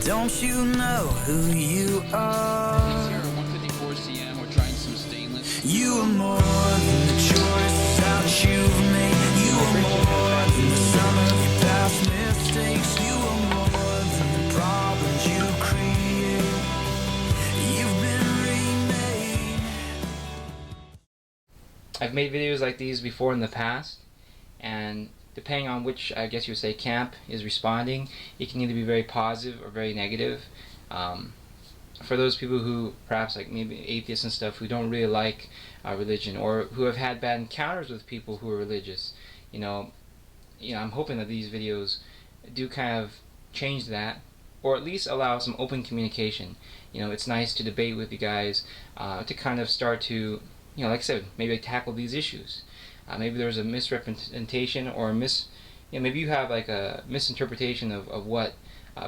Don't you know who you are? Here at 154 CM, we're trying some stainless. You are more than the choices that you've made. You are more than the sum of your past mistakes. You are more than the problems you create. You've been remade. I've made videos like these before in the past, and depending on which, I guess you would say, camp is responding, it can either be very positive or very negative. For those people who perhaps, like maybe atheists and stuff, who don't really like religion, or who have had bad encounters with people who are religious, I'm hoping that these videos do kind of change that, or at least allow some open communication. It's nice to debate with you guys, to kind of start to, like I said, maybe tackle these issues. Maybe there's a misrepresentation, or maybe you have like a misinterpretation of what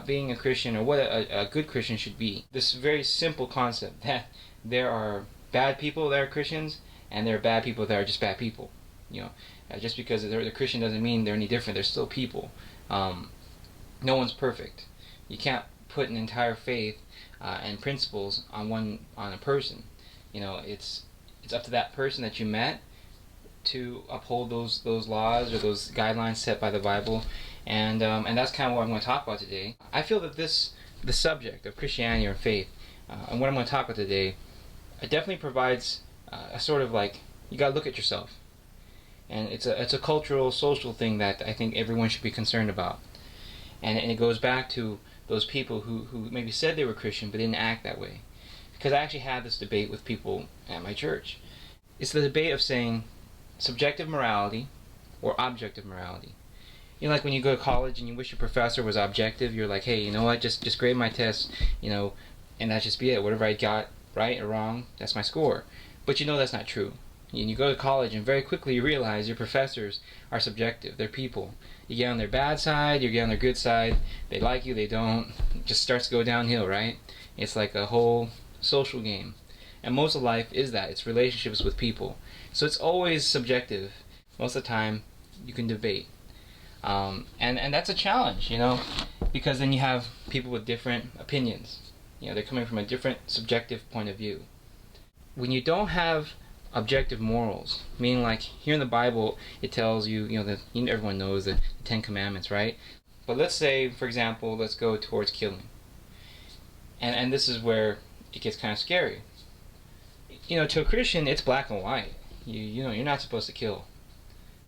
being a Christian, or what a good Christian should be. This very simple concept that there are bad people that are Christians, and there are bad people that are just bad people. Just because they're Christian doesn't mean they're any different. They're still people. No one's perfect. You can't put an entire faith and principles on a person. It's up to that person that you met to uphold those laws or those guidelines set by the Bible, and that's kind of what I'm going to talk about today. I feel that the subject of Christianity or faith, and what I'm going to talk about today, it definitely provides a sort of like, you got to look at yourself, and it's a cultural, social thing that I think everyone should be concerned about, and it goes back to those people who maybe said they were Christian but didn't act that way. Because I actually had this debate with people at my church. It's the debate of saying subjective morality or objective morality. Like when you go to college and you wish your professor was objective, you're like, hey, you know what, just grade my tests, and that just be it. Whatever I got right or wrong, that's my score. But that's not true. And you go to college and very quickly you realize your professors are subjective. They're people. You get on their bad side, you get on their good side, they like you, they don't. It just starts to go downhill, right? It's like a whole social game. And most of life is that. It's relationships with people. So it's always subjective. Most of the time, you can debate. And that's a challenge, because then you have people with different opinions. They're coming from a different subjective point of view. When you don't have objective morals, meaning like here in the Bible, it tells you, everyone knows the Ten Commandments, right? But let's say, for example, let's go towards killing. And this is where it gets kind of scary. To a Christian, it's black and white. You're not supposed to kill.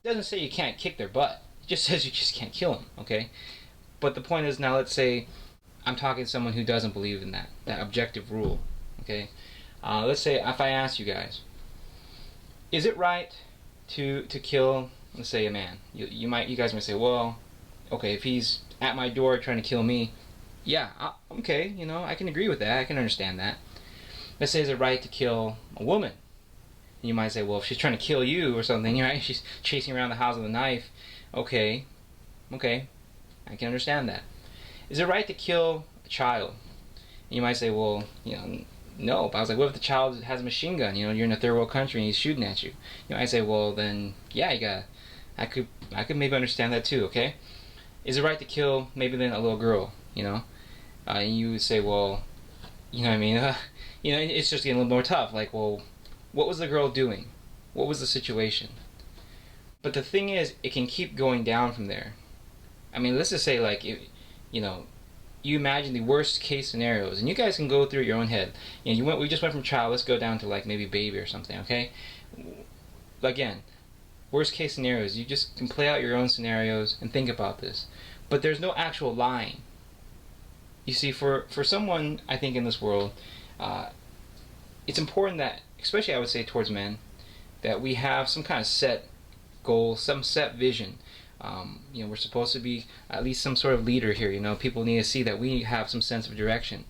It doesn't say you can't kick their butt. It just says you just can't kill them, okay? But the point is, now let's say I'm talking to someone who doesn't believe in that objective rule, okay? Let's say if I ask you guys, is it right to kill, let's say, a man? You guys might say, well, okay, if he's at my door trying to kill me, yeah, okay, I can agree with that. I can understand that. Let's say, is it right to kill a woman? And you might say, well, if she's trying to kill you or something, right? She's chasing around the house with a knife. Okay, I can understand that. Is it right to kill a child? And you might say, well, no. But I was like, what if the child has a machine gun? You're in a third world country and he's shooting at you. I say, well, then, yeah, I could maybe understand that too, okay? Is it right to kill maybe then a little girl, and you would say, well, what I mean? It's just getting a little more tough. Like, well, what was the girl doing? What was the situation? But the thing is, it can keep going down from there. I mean, let's just say, like, you imagine the worst case scenarios, and you guys can go through your own head. We just went from child, let's go down to like maybe baby or something, okay? Again, worst case scenarios, you just can play out your own scenarios and think about this. But there's no actual line. You see, for someone, I think, in this world, it's important that, especially I would say towards men, that we have some kind of set goal, some set vision. We're supposed to be at least some sort of leader here. People need to see that we have some sense of direction,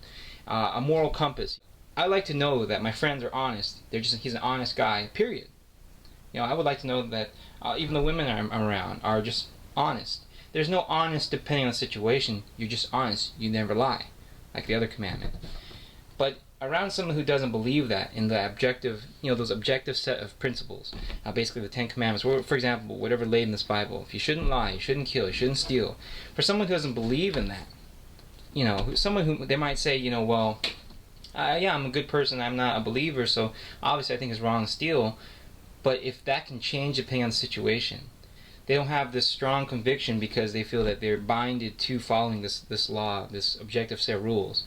a moral compass. I like to know that my friends are honest. He's an honest guy, period. I would like to know that even the women I'm around are just honest. There's no honest depending on the situation. You're just honest. You never lie, like the other commandment. But around someone who doesn't believe that in the objective, those objective set of principles, basically the Ten Commandments, or for example, whatever laid in this Bible, if you shouldn't lie, you shouldn't kill, you shouldn't steal. For someone who doesn't believe in that, someone who they might say, well, yeah, I'm a good person, I'm not a believer, so obviously I think it's wrong to steal. But if that can change depending on the situation, they don't have this strong conviction because they feel that they're binded to following this law, this objective set of rules,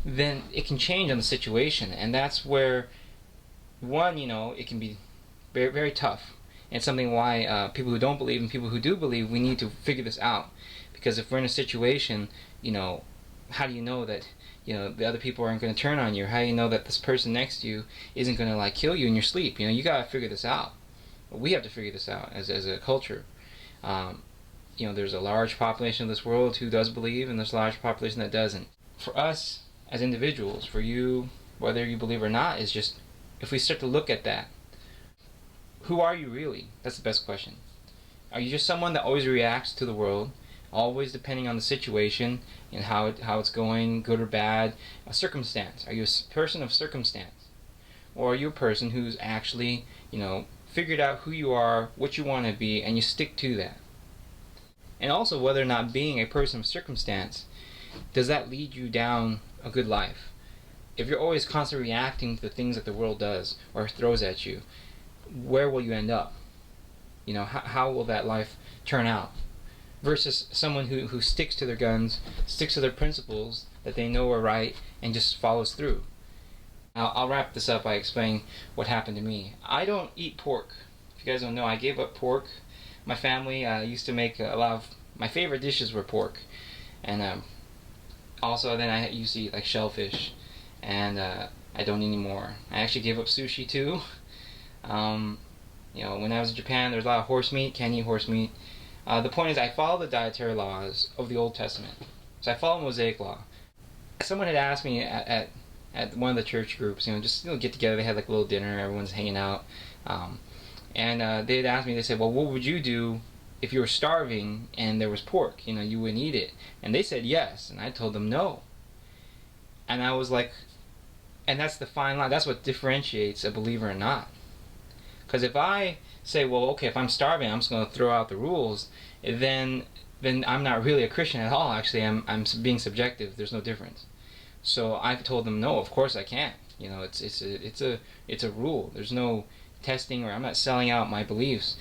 then it can change on the situation. And that's where, one, it can be very, very tough. And something why people who don't believe and people who do believe, we need to figure this out. Because if we're in a situation, how do you know that the other people aren't going to turn on you? How do you know that this person next to you isn't going to kill you in your sleep? You got to figure this out. We have to figure this out as a culture. There's a large population of this world who does believe, and there's a large population that doesn't. For us as individuals, for you, whether you believe or not, is just, if we start to look at that, who are you really? That's the best question. Are you just someone that always reacts to the world, always depending on the situation and how it's going, good or bad, a circumstance? Are you a person of circumstance? Or are you a person who's actually, figured out who you are, what you want to be, and you stick to that? And also whether or not being a person of circumstance, does that lead you down a good life? If you're always constantly reacting to the things that the world does or throws at you, where will you end up? How will that life turn out? Versus someone who sticks to their guns, sticks to their principles that they know are right, and just follows through. I'll wrap this up by explaining what happened to me. I don't eat pork. If you guys don't know, I gave up pork. My family used to make a lot of my favorite dishes were pork, and also then I used to eat shellfish, and I don't anymore. I actually gave up sushi too. When I was in Japan, there's a lot of horse meat. Can't eat horse meat. The point is, I follow the dietary laws of the Old Testament. So I follow Mosaic law. Someone had asked me at one of the church groups, just get together. They had a little dinner. Everyone's hanging out, and they had asked me. They said, "Well, what would you do if you were starving and there was pork? You wouldn't eat it." And they said yes, and I told them no. And I was like, and that's the fine line. That's what differentiates a believer or not. Because if I say, well, okay, if I'm starving, I'm just going to throw out the rules, then I'm not really a Christian at all. Actually, I'm being subjective. There's no difference. So I told them, no, of course I can't. It's a rule. There's no testing, or I'm not selling out my beliefs.